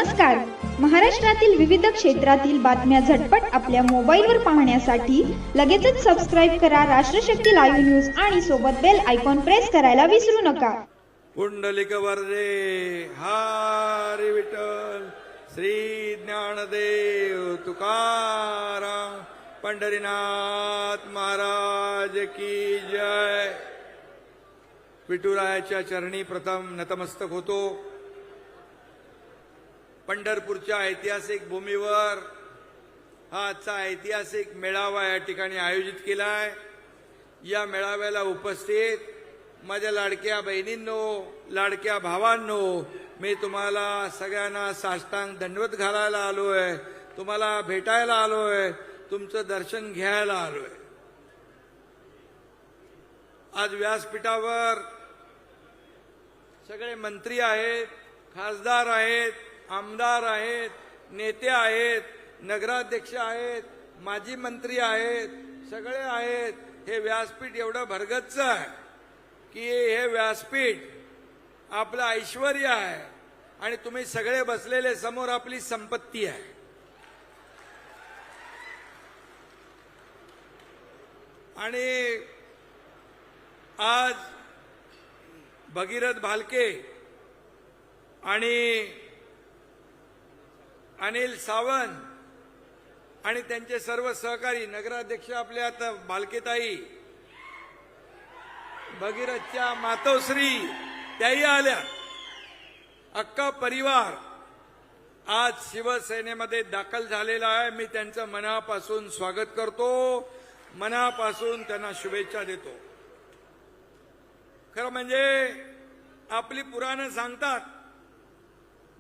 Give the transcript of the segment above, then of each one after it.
नमस्कार. महाराष्ट्रातील विविध क्षेत्रातील बातम्या झटपट आपल्या मोबाईलवर पाहण्यासाठी लगेचच सबस्क्राईब करा राष्ट्रशक्ती लाईव्ह न्यूज आणि सोबत बेल आयकॉन प्रेस करायला विसरू नका. पुंडलिक वरदे हरी विठ्ठल श्री ज्ञानदेव तुकाराम पंढरीनाथ महाराज की जय. विठुरायाच्या चरणी प्रथम नतमस्तक होतो. पंढरपूरच्या ऐतिहासिक भूमीवर हा आजचा ऐतिहासिक मेळावा या ठिकाणी आयोजित केलाय. या मेळाव्याला उपस्थित माझ्या लाडक्या बहिणींनो, लाडक्या भावांनो, मी तुम्हाला सगळ्यांना साष्टांग दंडवत घालायला आलोय, तुम्हाला भेटायला आलोय, तुमचं दर्शन घ्यायला आलोय. आज व्यासपीठावर सगळे मंत्री आहेत, खासदार आहेत, आमदार आहेत, नेते आहेत, नगराध्यक्ष आहेत, माजी मंत्री आहेत, सगळे आहेत. हे व्यासपीठ एवढं भरगच्च आहे की हे व्यासपीठ आपलं ऐश्वर्य आहे आणि तुम्ही सगळे बसलेले समोर आपली संपत्ती आहे. आणि आज भगीरथ भालके आणि अनिल सावंत आणि त्यांचे सर्व सहकारी, नगराध्यक्ष आपले आता भालकेताई, भगीरथच्या मातोश्री त्याही आल्या. अख्खा परिवार आज शिवसेनेमध्ये दाखल झालेला आहे. मी त्यांचं मनापासून स्वागत करतो, मनापासून त्यांना शुभेच्छा देतो. खरं म्हणजे आपली पुराणं सांगतात,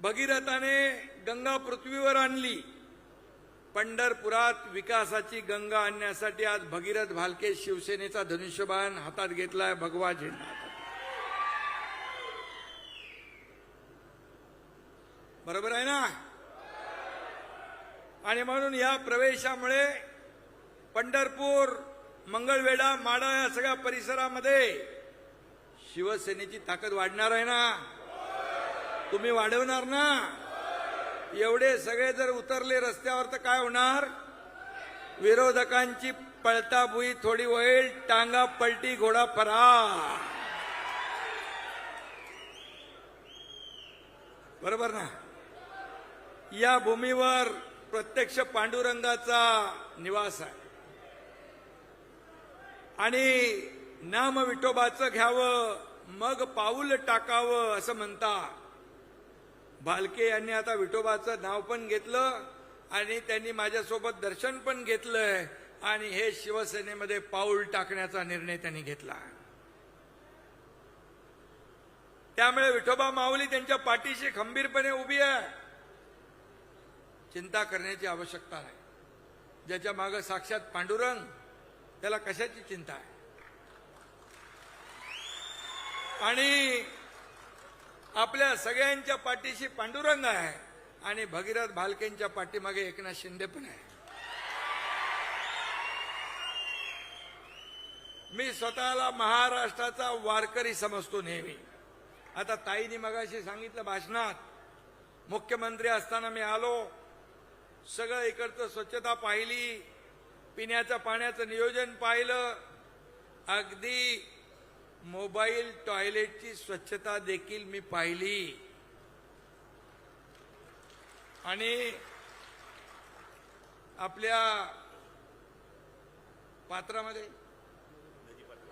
भगीरथाने गंगा पृथ्वीवर आणली. पंढरपुरात विकासाची गंगा आणण्यासाठी आज भगीरथ भालके शिवसेनेचा धनुष्यबाण हातात घेतलाय, भगवा झेंडा. बरोबर आहे ना? आणि म्हणून या प्रवेशामुळे पंढरपूर, मंगळवेढा, माढा या सगळ्या परिसरामध्ये शिवसेनेची ताकद वाढणार आहे ना? तुम्ही वाढवणार ना? एवढे सगळे जर उतरले रस्त्यावर तर काय होणार? विरोधकांची पळताभुई थोडी होईल, टांगा पलटी घोडा फरार. बरोबर ना? या भूमीवर प्रत्यक्ष पांडुरंगाचा निवास आहे आणि नाम विठोबाचं घ्यावं मग पाऊल टाकावं असं म्हणतात. भालके यांनी आता विठोबाचं नाव पण घेतलं आणि त्यांनी माझ्यासोबत दर्शन पण घेतलंय आणि हे शिवसेनेमध्ये पाऊल टाकण्याचा निर्णय त्यांनी घेतला. त्यामुळे विठोबा माऊली त्यांच्या पाठीशी खंबीरपणे उभी आहे. चिंता करण्याची आवश्यकता नाही. ज्याच्या मागे साक्षात पांडुरंग, त्याला कशाची चिंता आहे? आणि आपल्या सगळ्यांच्या पाठीशी पांडुरंग आहे आणि भगीरथ भालकेंच्या पाठीमागे एकनाथ शिंदे पण आहे. मी स्वतःला महाराष्ट्राचा वारकरी समजतो नेहमी. आता ताईंनी मगाशी सांगितलं भाषणात, मुख्यमंत्री असताना मी आलो, सगळं इकडचं स्वच्छता पाहिली, पिण्याच्या पाण्याचं नियोजन पाहिलं, अगदी मोबाईल टॉयलेटची स्वच्छता देखील मी पाहिली. आणि आपल्या पात्रामध्ये,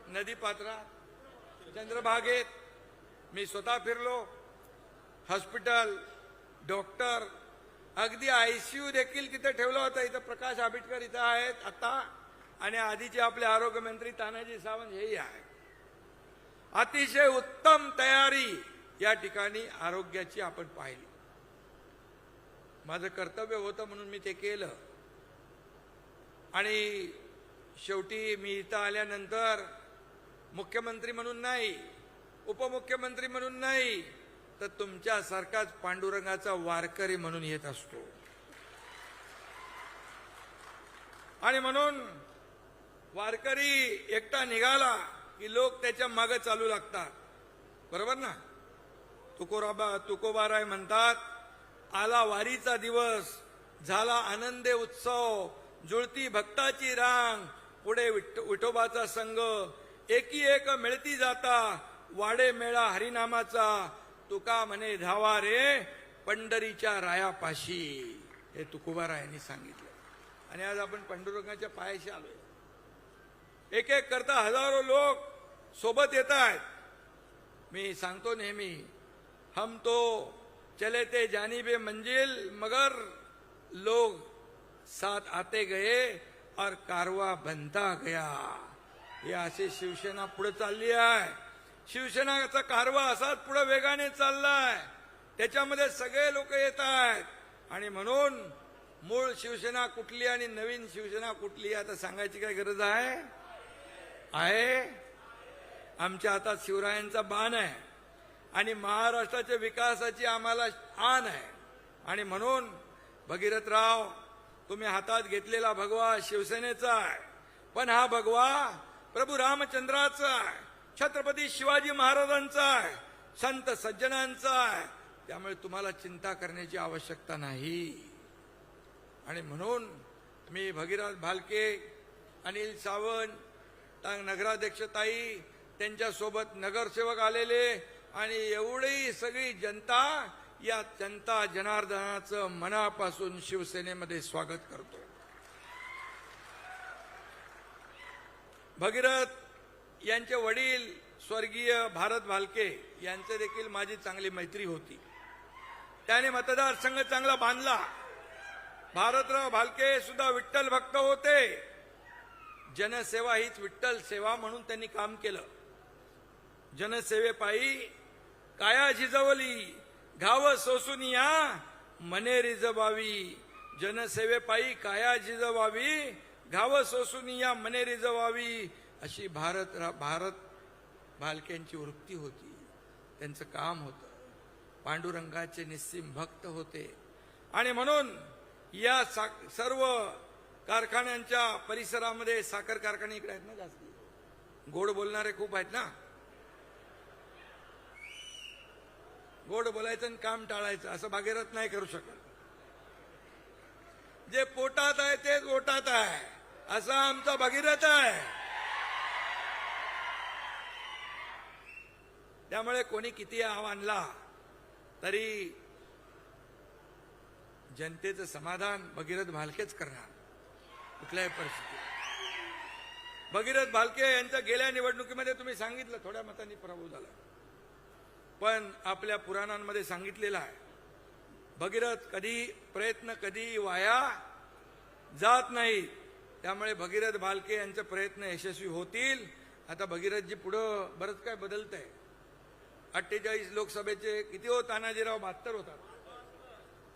नदी पात्रात, चंद्रभागेत मी स्वतः फिरलो. हॉस्पिटल, डॉक्टर, अगदी आयसीयू देखील तिथे ठेवलं होतं. इथं प्रकाश आंबेडकर इथं आहेत आता, आणि आधीचे आपले आरोग्यमंत्री तानाजी सावंत हेही आहेत. अतिशय उत्तम तयारी या ठिकाणी आरोग्याची आपण पाहिली. माझं कर्तव्य होतं म्हणून मी ते केलं. आणि शेवटी मी इथं आल्यानंतर मुख्यमंत्री म्हणून नाही, उपमुख्यमंत्री म्हणून नाही, तर तुमच्यासारखाच पांडुरंगाचा वारकरी म्हणून येत असतो. आणि म्हणून वारकरी एकटा निघाला की लोक त्याच्या मागे चालू लागतात. बरोबर ना? तुकोबाराय म्हणतात, आला वारीचा दिवस, झाला आनंदे उत्सव, जुळती भक्ताची रांग, पुढे विठोबाचा संघ, एकी एक मिळती जाता, वाडे मेळा हरिनामाचा, तुका म्हणे धावा रे पंढरीच्या रायापाशी. हे तुकोबारायांनी सांगितलं. आणि आज आपण पंढुरंगाच्या पायाशी आलोय. एक एक करता हजारो लोक सोबत येत आहेत. मी सांगतो नेहमी, हम तो चले थे जानिबे मंजिल, मगर लोग साथ आते गए और कारवा बनता गया. हे असे शिवसेना पुढे चालली आहे. शिवसेनाचा कारवा असाच पुढे वेगाने चाललाय. त्याच्यामध्ये सगळे लोक येत आहेत. आणि म्हणून मूळ शिवसेना कुठली आणि नवीन शिवसेना कुठली आता सांगायची काय गरज आहे? आमच्या हातात शिवरायांचा बाण आहे आणि महाराष्ट्राच्या विकासाची आम्हाला आण आहे. आणि म्हणून भगीरथराव, तुम्ही हातात घेतलेला भगवा शिवसेनेचा आहे, पण हा भगवा प्रभू रामचंद्राचा आहे, छत्रपती शिवाजी महाराजांचा आहे, संत सज्जनांचा आहे. त्यामुळे तुम्हाला चिंता करण्याची आवश्यकता नाही. आणि म्हणून मी भगीरथ भालके, अनिल सावंत, नगराध्यक्ष ताई, त्यांच्यासोबत नगरसेवक आलेले आणि एवढी सगळी जनता, या जनता जनार्दनाचं मनापासून शिवसेनेमध्ये स्वागत करतो. भगीरथ यांचे वडील स्वर्गीय भारत भालके यांचे देखील माझी चांगली मैत्री होती. त्याने मतदारसंघ चांगला बांधला. भारतराव भालके सुद्धा विठ्ठल भक्त होते. जनसेवा हीच विठ्ठल सेवा म्हणून त्यांनी काम केलं. जनसेवेपायी काया झिजवली, घाव सोसून या मने रिजवावी. जनसेवेपायी काया झिजवावी, घाव सोसून या मने रिजवावी, अशी भारत भालक्यांची वृत्ती होती. त्यांचं काम होतं. पांडुरंगाचे निस्सीम भक्त होते. आणि म्हणून या सर्व कारखान्यांच्या परिसरामध्ये, साखर कारखाने इकडे आहेत ना जास्त, गोड बोलणारे खूप आहेत ना. गोड बोलायचं आणि काम टाळायचं असं भागीरथ नाही करू शकत. जे पोटात आहे तेच ओटात आहे, असा आमचा भगीरथ आहे. त्यामुळे कोणी किती आणला तरी जनतेचं समाधान भगीरथ भालकेच करणार कुठल्याही परिस्थितीत. भगीरथ भालके यांच्या गेल्या निवडणुकीमध्ये तुम्ही सांगितलं थोड्या मतांनी पराभव झाला, पण आपल्या पुराणांमध्ये सांगितलेलं आहे भगीरथ प्रयत्न कधी वाया जात नाही. त्यामुळे भगीरथ भालके यांचे प्रयत्न यशस्वी होतील. आता भगीरथजी पुढं बरंच काय बदलत आहे. 48 लोकसभेचे किती हो तानाजीराव 72 होतात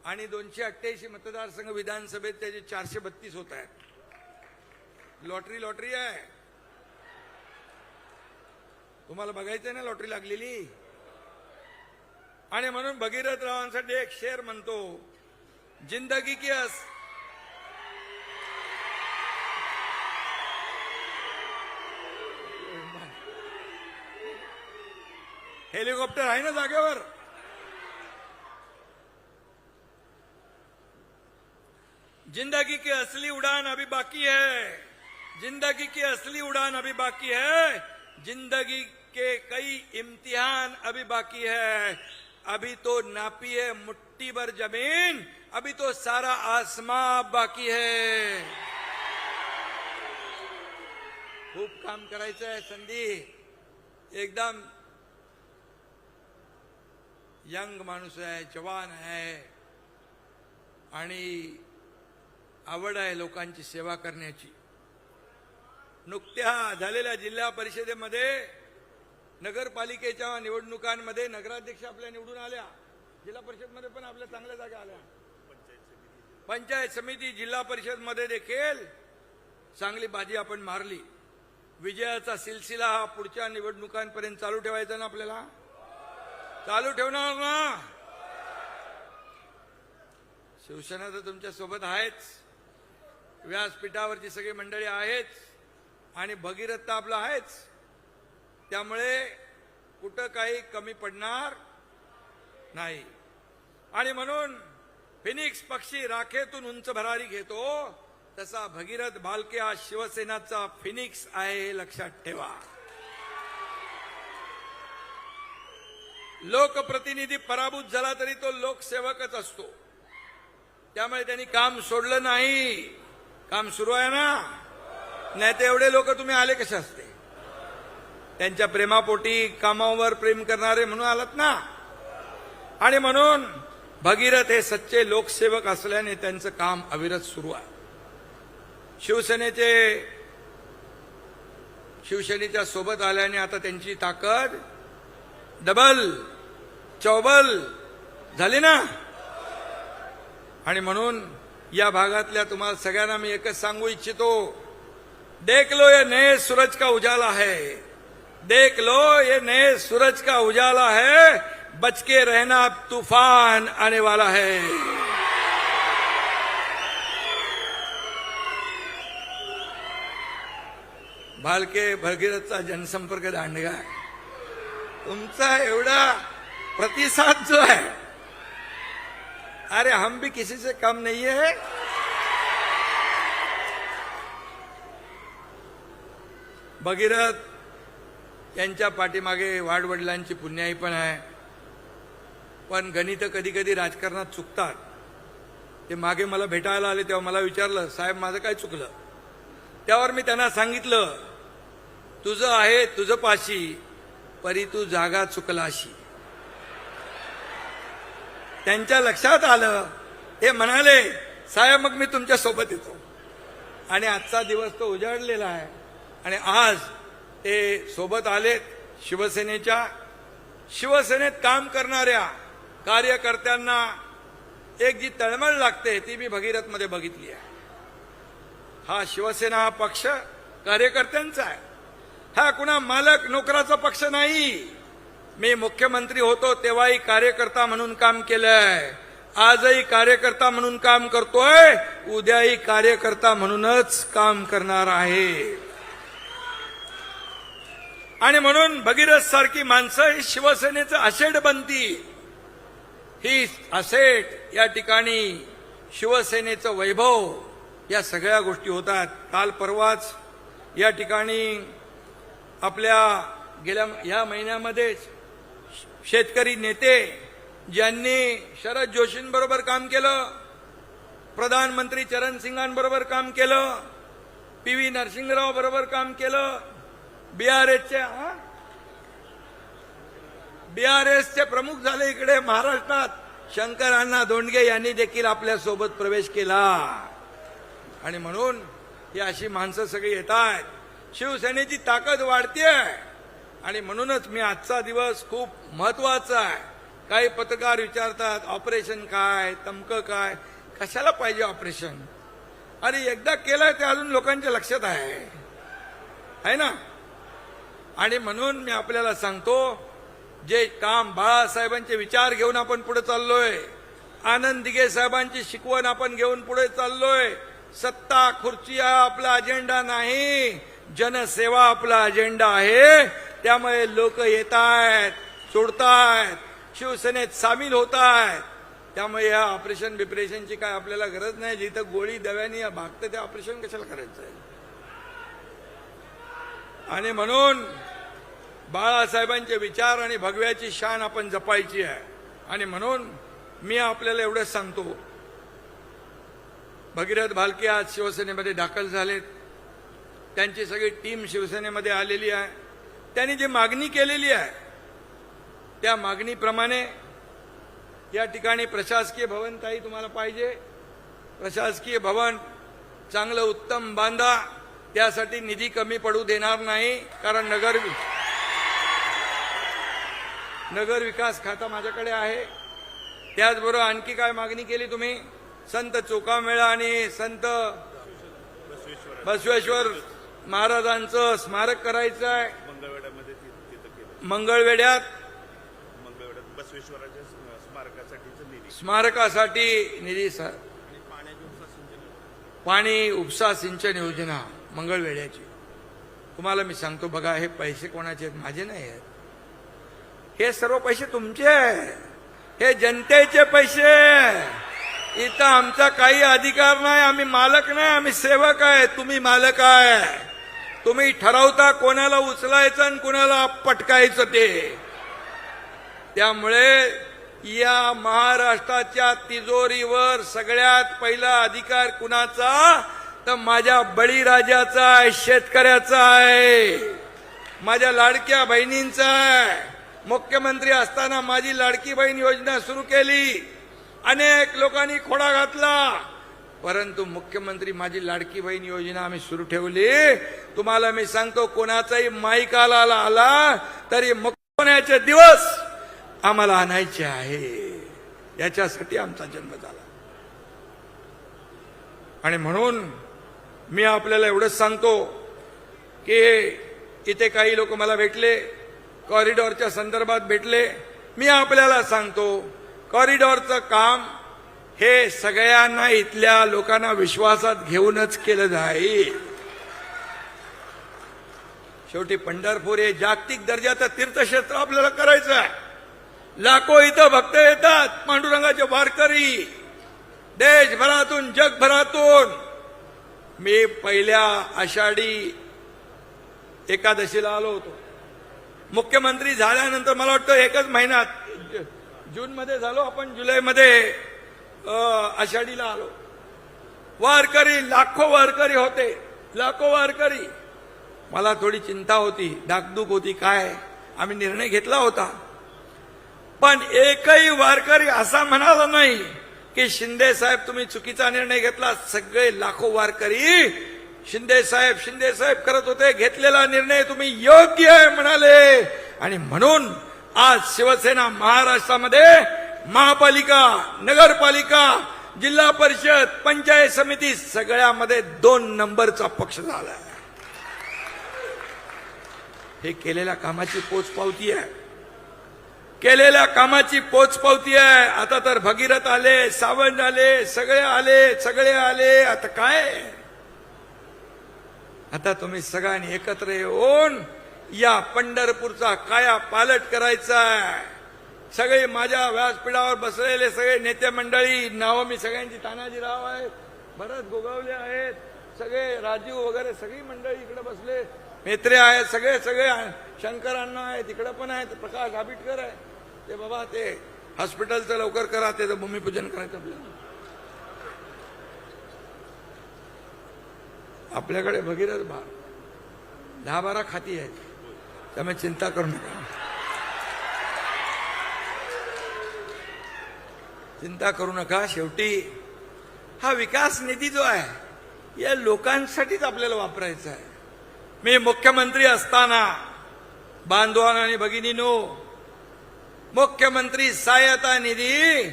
आणि 288 मतदारसंघ विधानसभेत त्याचे 432 होत आहेत. लॉटरी आहे. तुम्हाला बघायचंय ना लॉटरी लागलेली. आणि म्हणून भगीरथरावांसाठी एक शेर म्हणतो, जिंदगी की हेलिकॉप्टर आहे ना जागेवर. जिंदगी की असली उड़ान अभी बाकी है, जिंदगी की असली उड़ान अभी बाकी है, जिंदगी के कई इम्तिहान अभी बाकी है. अभी तो नापी है मुट्ठी भर जमीन, अभी तो सारा आसमां बाकी है. खूप काम करायचं आहे. संधी एकदम यंग माणूस आहे, जवान आहे आणि आवड आहे लोकांची सेवा करण्याची. नुकत्या झालेल्या जिल्हा परिषदेमध्ये, नगरपालिकेच्या निवडणुकांमध्ये नगराध्यक्ष आपल्या निवडून आल्या. जिल्हा परिषदमध्ये पण आपल्या चांगल्या जागा आल्या. पंचायत समिती, जिल्हा परिषदमध्ये देखील चांगली बाजी आपण मारली. विजयाचा सिलसिला हा पुढच्या निवडणुकांपर्यंत चालू ठेवायचा ना. आपल्याला चालू ठेवणार ना. शिवसेना तर तुमच्या सोबत आहेच, व्यासपीठावरची सगळी मंडळी आहेच आणि भगीरथ आपला आहेच. त्यामुळे कुठं काही कमी पडणार नाही. आणि म्हणून फिनिक्स पक्षी राखेतून उंच भरारी घेतो, तसा भगीरथ भालके हा शिवसेनाचा फिनिक्स आहे, हे लक्षात ठेवा. लोकप्रतिनिधी पराभूत झाला तरी तो लोकसेवकच असतो. त्यामुळे त्यांनी काम सोडलं नाही. काम सुरू आहे ना. नाही तर एवढे लोक तुम्ही आले कसे असते? त्यांच्या प्रेमापोटी कामावर प्रेम करणारे म्हणून आलात ना. आणि म्हणून भगीरथ हे सच्चे लोकसेवक असल्याने त्यांचं काम अविरत सुरू आहे. शिवसेनेच्या सोबत आल्याने आता त्यांची ताकद डबल चौबल झाली ना. आणि म्हणून या भागातल्या तुम्हाला सगळ्यांना मी एकच सांगू इच्छितो, देख लो ये नए सूरज का उजाला है, देख लो ये नए सूरज का उजाला है, बच के रहना तूफान आने वाला है. भालके भगीरथचा जनसंपर्क दांडगा आहे. तुमचा एवढा प्रतिसाद जो है, अरे हम भी किसी से कम नहीं है. भगीरथ यांच्या पाठीमागे वाडवडिलांची पुण्याई पण आहे. पण गणित कधी कधी राजकारणात चुकतात. ते मागे मला भेटायला आले तेव्हा मला विचारलं, साहेब माझं काय चुकलं? त्यावर मी त्यांना सांगितलं, तुझं आहे तुझं पाशी, परी तू जागा चुकलाशी. त्यांच्या लक्षात आलं. ते म्हणाले, साहेब मग मी तुमच्या सोबत येतो. आणि आजचा दिवस तो उजाडलेला आहे. आणि आज ते सोबत आलेत. शिवसेनेत काम करणाऱ्या कार्यकर्त्यांना एक जी तळमळ लागते ती मी भगीरथमध्ये बघितली आहे. हा शिवसेना हा पक्ष कार्यकर्त्यांचा आहे. हा कुणा मालक नोकराचा पक्ष नाही. मी मुख्यमंत्री होतो तेव्हाही कार्यकर्ता म्हणून काम केलंय. आजही कार्यकर्ता म्हणून काम करतोय. उद्याही कार्यकर्ता म्हणूनच काम करणार आहे. आणि म्हणून भगीरथ सारखी माणसं ही शिवसेनेचं असेट बनती. ही असेट या ठिकाणी शिवसेनेचं वैभव, या सगळ्या गोष्टी होतात. काल परवाच या ठिकाणी आपल्या गेल्या या महिन्यामध्येच शेतकरी नेते ज्यांनी शरद जोशींबरोबर काम केलं, प्रधानमंत्री चरण सिंगांबरोबर काम केलं, PV नरसिंहराव बरोबर काम केलं, बीआरएसचे प्रमुख झाले इकडे महाराष्ट्रात, शंकर अण्णा धोंडगे यांनी देखील आपल्या सोबत प्रवेश केला. आणि म्हणून ही अशी माणसं सगळी येत आहेत. शिवसेनेची ताकद वाढतेय. आणि म्हणूनच मी आजचा दिवस खूप महत्वाचा आहे. काही पत्रकार विचारतात ऑपरेशन काय, तमकं काय, कशाला पाहिजे ऑपरेशन? अरे एकदा केलंय ते अजून लोकांच्या लक्षात आहे ना. आणि म्हणून मी आपल्याला सांगतो, जे काम बाळासाहेबांचे विचार घेऊन आपण पुढे चाललोय, आनंद दिघे साहेबांची शिकवण आपण घेऊन पुढे चाललोय. सत्ता खुर्ची हा आपला अजेंडा नाही, जनसेवा आपला अजेंडा आहे. त्यामुळे लोक येत आहेत, सोडतायत, शिवसेनेत सामील होत आहेत. त्यामुळे या ऑपरेशन बिपरेशनची काय आपल्याला गरज नाही. जिथं गोळी दव्यानी भागतं ते ऑपरेशन कशाला करायचं आहे? आणि म्हणून बाळासाहेबांचे विचार आणि भगव्याची शान आपण जपायची आहे. आणि म्हणून मी आपल्याला एवढंच सांगतो, भगीरथ भालके आज शिवसेनेमध्ये दाखल झालेत. त्यांची सगळी टीम शिवसेनेमध्ये आलेली आहे. त्यांनी जी मागणी केलेली आहे त्या मागणीप्रमाणे या ठिकाणी प्रशासकीय भवन ताई तुम्हाला पाहिजे, प्रशासकीय भवन चांगलं उत्तम बांधा. त्यासाठी निधी कमी पडू देणार नाही, कारण नगर विकास खाता माझ्याकडे आहे. त्याचबरोबर आणखी काय मागणी केली तुम्ही? संत चोखामेळा आणि संत बसवेश्वर महाराजांचं स्मारक करायचं आहे. मंगळवेढ्यात बसवेश्वराच्या स्मारकासाठी निधी, पाणी उपसा सिंचन योजना मंगळवेढ्याची. तुम्हाला मी सांगतो बघा, हे पैसे कोणाचे आहेत? माझे नाही आहेत. हे सर्व पैसे तुमचे आहेत. हे जनतेचे पैसे. इथं आमचा काही अधिकार नाही, आम्ही मालक नाही, आम्ही सेवक आहे. तुम्ही मालक आहे. तुम्ही ठरवता कोणाला उचलायचं आणि कोणाला पटकायचं ते. त्यामुळे या महाराष्ट्राच्या तिजोरीवर सगळ्यात पहिला अधिकार कुणाचा, तर माझ्या बळीराजाचा आहे, शेतकऱ्याचा आहे, माझ्या लाडक्या बहिणींचा आहे. मुख्यमंत्री असताना माझी लाडकी बहीण योजना सुरू केली, अनेक लोकांनी खोडा घातला, परंतु मुख्यमंत्री माझी लाडकी बहीण योजना आम्ही सुरू ठेवली. तुम्हाला मी सांगतो, कोणाचाही माईकाला आला तरी मुक्त होण्याचे दिवस आम्हाला आणायचे आहे. याच्यासाठी आमचा जन्म झाला. आणि म्हणून मी आपल्याला एवढंच सांगतो की इथे काही लोक मला भेटले, कॉरिडॉरच्या संदर्भात भेटले. मी आपल्याला सांगतो, कॉरिडॉरचं काम हे सगळ्यांना, इथल्या लोकांना विश्वासात घेऊनच केलं जाईल. शेवटी पंढरपूर हे जागतिक दर्जाचं तीर्थक्षेत्र आपल्याला करायचं आहे. लाखो इथं भक्त येतात, पांडुरंगाचे वारकरी, देशभरातून जगभरातून. मी पहिल्या आषाढी एकादशीला आलो होतो. मुख्यमंत्री झाल्यानंतर मला वाटतं एकच महिन्यात, जून मध्ये झालो आपण, जुलैमध्ये आषाढीला आलो. वारकरी, लाखो वारकरी होते, लाखो वारकरी. मला थोडी चिंता होती, डागडुग होती. काय, आम्ही निर्णय घेतला होता, पण एकही वारकरी असा म्हणाला नाही की शिंदे साहेब तुम्ही चुकीचा निर्णय घेतला. सगळे लाखो वारकरी शिंदे साहेब करत होते, घेतलेला निर्णय तुम्ही योग्य आहे म्हणाले. आणि म्हणून आज शिवसेना महाराष्ट्रामध्ये महापालिका, नगरपालिका, जिल्हा परिषद, पंचायत समिती सगळ्यामध्ये 2 नंबरचा पक्ष झाला. हे केलेल्या कामाची पोचपावती आहे, केलेल्या कामाची पोचपावती आहे. आता तर भगीरथ आले, सावंत आले, सगळे आले. आता काय, आता तुम्ही सगळ्यांनी एकत्र येऊन या पंढरपूरचा काया पालट करायचा आहे. सगळे माझ्या व्यासपीठावर बसलेले सगळे नेते मंडळी, नावं मी सगळ्यांची, तानाजीराव आहेत, भरत गोगावले आहेत, सगळे राजीव वगैरे सगळी मंडळी इकडे बसले, मेत्रे आहेत, सगळे शंकर अण्णा आहेत, इकडे पण आहेत, प्रकाश आबिटकर आहे. ते बाबा ते हॉस्पिटलचं लवकर करा, ते भूमिपूजन करायचं आपल्याला. आपल्याकडे भगीरथ 10-12 खाती आहेत, त्यामुळे चिंता करू नका, चिंता करू नका. शेवटी हा विकास निधी जो आहे या लोकांसाठीच आपल्याला वापरायचा आहे. मी मुख्यमंत्री असताना, बांधवांनो आणि भगिनींनो, मुख्यमंत्री सहायता निधी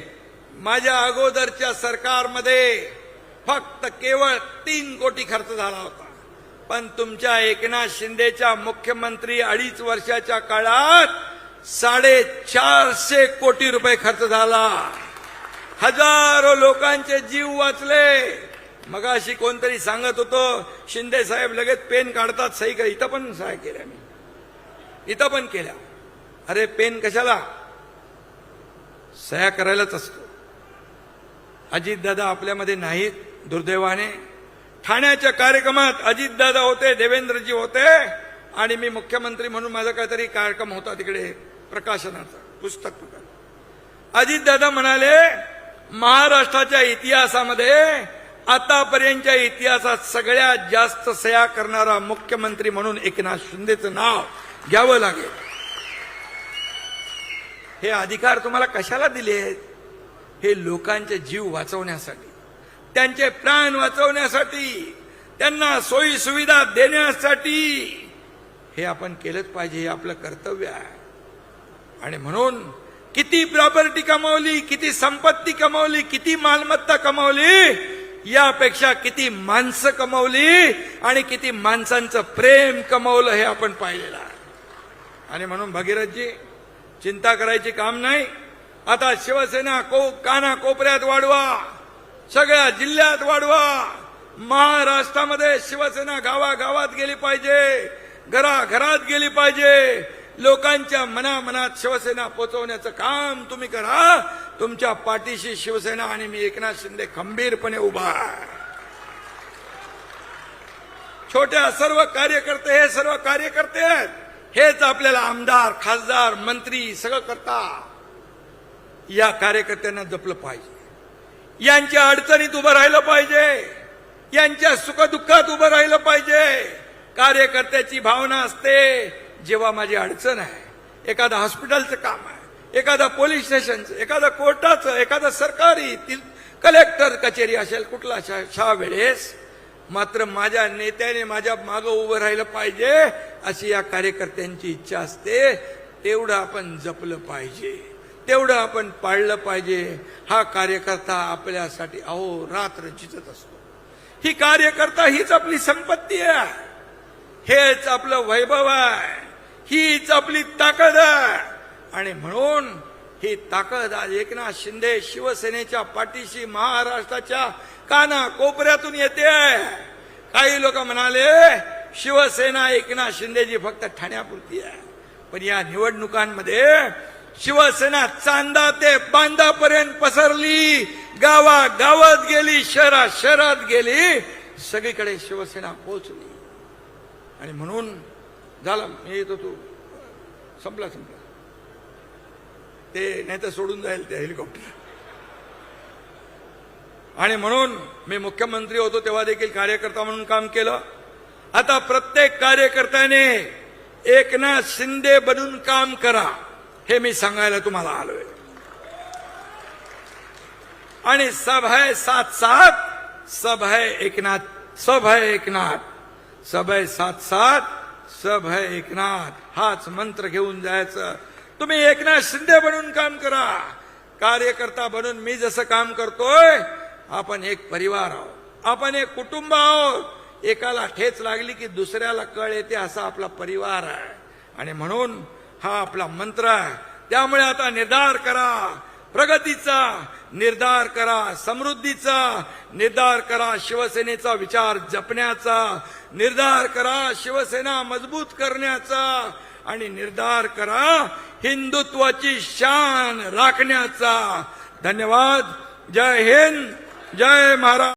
माझ्या अगोदरच्या सरकारमध्ये फक्त केवळ 3 कोटी खर्च झाला होता. पण तुमच्या एकनाथ शिंदेच्या मुख्यमंत्री 2.5 वर्षाच्या काळात 450 कोटी रुपये खर्च झाला. हजारो लोकांचे जीव वाचले. मगाशी कोणतरी सांगत होतं, शिंदे साहेब लगेच पेन काढतात, सही कर. इथं पण सह्या केल्या मी, इथं पण केल्या. अरे पेन कशाला, सह्या करायलाच असतो. अजितदादा आपल्यामध्ये नाहीत दुर्दैवाने. ठाण्याच्या कार्यक्रमात अजितदादा होते, देवेंद्रजी होते, आणि मी मुख्यमंत्री म्हणून माझा काहीतरी कार्यक्रम होता तिकडे, प्रकाशनाचा, पुस्तक प्रकाशन. अजितदादा म्हणाले, महाराष्ट्राच्या इतिहासामध्ये आतापर्यंतच्या इतिहासात सगळ्यात जास्त सह्या करणारा मुख्यमंत्री म्हणून एकनाथ शिंदेचं नाव घ्यावं लागेल. हे अधिकार तुम्हाला कशाला दिले आहेत? हे लोकांचे जीव वाचवण्यासाठी, त्यांचे प्राण वाचवण्यासाठी, त्यांना सोयी सुविधा देण्यासाठी. हे आपण केलंच पाहिजे, हे आपलं कर्तव्य आहे. आणि म्हणून किती प्रॉपर्टी कमावली, किती संपत्ती कमावली, किती मालमत्ता कमावली, यापेक्षा किती माणसं कमावली आणि किती माणसांचं प्रेम कमावलं हे आपण पाहिलेलं आहे. आणि म्हणून भगीरथजी, चिंता करायची काम नाही. आता शिवसेना काना कोपऱ्यात वाढवा, सगळ्या जिल्ह्यात वाढवा. महाराष्ट्रामध्ये शिवसेना गावागावात गेली पाहिजे, घराघरात गेली पाहिजे. लोकांच्या मनामनात शिवसेना पोचवण्याचं काम तुम्ही करा. तुमच्या पाठीशी शिवसेना आणि मी एकनाथ शिंदे खंबीरपणे उभा आहे. छोट्या सर्व कार्यकर्ते, हे सर्व कार्यकर्ते आहेत, हेच आपल्याला आमदार, खासदार, मंत्री सगळं करता. या कार्यकर्त्यांना जपलं पाहिजे, यांच्या अडचणीत उभं राहिलं पाहिजे, यांच्या सुखदुःखात उभं राहिलं पाहिजे. कार्यकर्त्याची भावना असते, जेव्हा माझी अडचण आहे, एखादा हॉस्पिटलचं काम आहे, एखादा पोलीस स्टेशनचं, एखादा कोर्टाचं, एखादा सरकारी कलेक्टर कचेरी असेल, कुठला अशा वेळेस मात्र माझ्या नेत्याने माझ्या मागं उभं राहिलं पाहिजे, अशी या कार्यकर्त्यांची इच्छा असते. तेवढं आपण जपलं पाहिजे, तेवढं आपण पाळलं पाहिजे. हा कार्यकर्ता आपल्यासाठी अहोरात्र झिजत असतो. ही कार्यकर्ता हीच आपली संपत्ती आहे, हेच आपलं वैभव आहे, हीच आपली ताकद आहे. आणि म्हणून ही ताकद आज एकनाथ शिंदे शिवसेनेच्या पाठीशी महाराष्ट्राच्या काना कोपऱ्यातून येते. काही लोक म्हणाले शिवसेना एकनाथ शिंदेजी फक्त ठाण्यापुरती आहे, पण या निवडणुकांमध्ये शिवसेना चांदा ते बांधापर्यंत पसरली, गावागावात गेली, शहरात गेली, सगळीकडे शिवसेना पोहोचली. आणि म्हणून झालं, मी येतो, तू संपला ते, नाही तर सोडून जाईल ते हेलिकॉप्टर. आणि म्हणून मी मुख्यमंत्री होतो तेव्हा देखील कार्यकर्ता म्हणून काम केलं. आता प्रत्येक कार्यकर्त्याने एकनाथ शिंदे बनून काम करा, हे मी सांगायला तुम्हाला आलोय. आणि सब है साथ साथ, सब है एकनाथ, सब है एकनाथ, सब है साथ साथ, सब है एकनाथ, हाच मंत्र घेऊन जायचं. तुम्ही एकनाथ शिंदे बनून काम करा, कार्यकर्ता बनून मी जसं काम करतोय. आपण एक परिवार आहोत, आपण एक कुटुंब आहोत. एकाला ठेच लागली की दुसऱ्याला कळ येते, असा आपला परिवार आहे. आणि म्हणून हा आपला मंत्र आहे. त्यामुळे आता निर्धार करा, प्रगतीचा निर्धार करा, समृद्धीचा निर्धार करा, शिवसेनेचा विचार जपण्याचा निर्धार करा, शिवसेना मजबूत करण्याचा, आणि निर्धार करा हिंदुत्वाची शान राखण्याचा. धन्यवाद. जय हिंद, जय महाराष्ट्र.